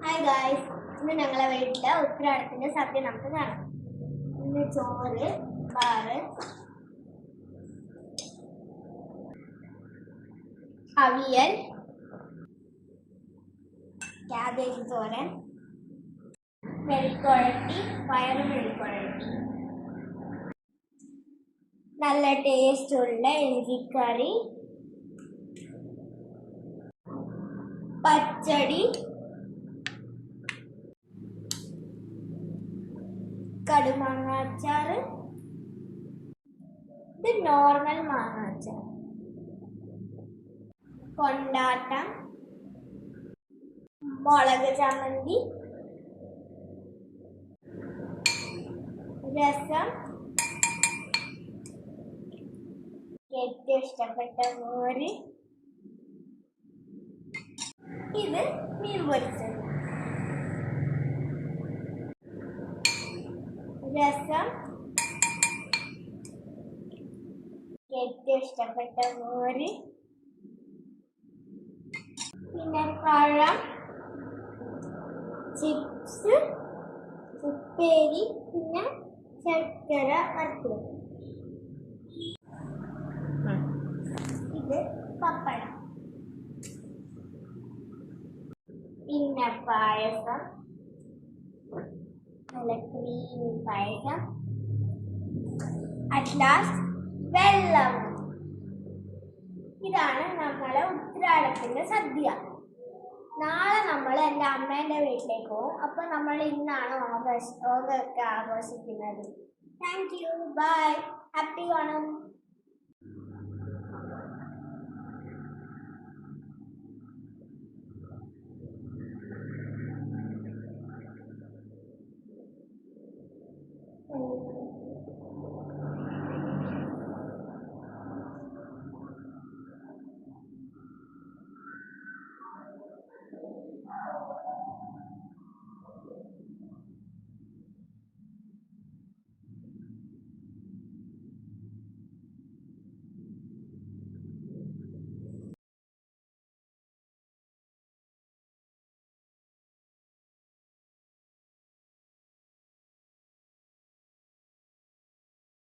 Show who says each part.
Speaker 1: Hi guys, ഇന്ന് ഞങ്ങളെ വീട്ടിലെ ഉത്തരാടത്തിന്റെ സദ്യ നമുക്ക് കാണാം. ഇന്ന് ചോറ്, പാറ്, അവിയൽ, ക്യാബേജ് തോരൻ, മെഴുക്കുവരട്ടി, പയറ് മെഴുക്കുവരട്ടി, നല്ല ടേസ്റ്റുള്ള ഇഞ്ചിക്കറി, പച്ചടി, കടുമാങ്ങ അച്ചാറ്, ഇത് നോർമൽ മാങ്ങ അച്ചാർ, കൊണ്ടാട്ടം, മുളക് ചമ്മന്തി, രസം, ഏറ്റവും ഇഷ്ടപ്പെട്ട മോര്, ഇത് മീൻ പൊരിച്ചത്, രസം, ഏറ്റവും ഇഷ്ടപ്പെട്ട മോര്, പിന്നെ പഴം, ചിപ്സ്, ഉപ്പേരി, പിന്നെ ശർക്കര വറുത്തത്, ഇത് പപ്പടം, പിന്നെ പായസം, നല്ല ക്രീമി പായസം, അറ്റ് ലാസ്റ്റ് വെള്ളം. ഇതാണ് നമ്മളെ ഉത്രാടത്തിന്റെ സദ്യ. നാളെ നമ്മൾ എൻ്റെ അമ്മേൻ്റെ വീട്ടിലേക്ക് പോകും. അപ്പൊ നമ്മൾ ഇന്നാണ് ഓണമൊക്കെ ആഘോഷിക്കുന്നത്. Thank you, bye, happy Onam.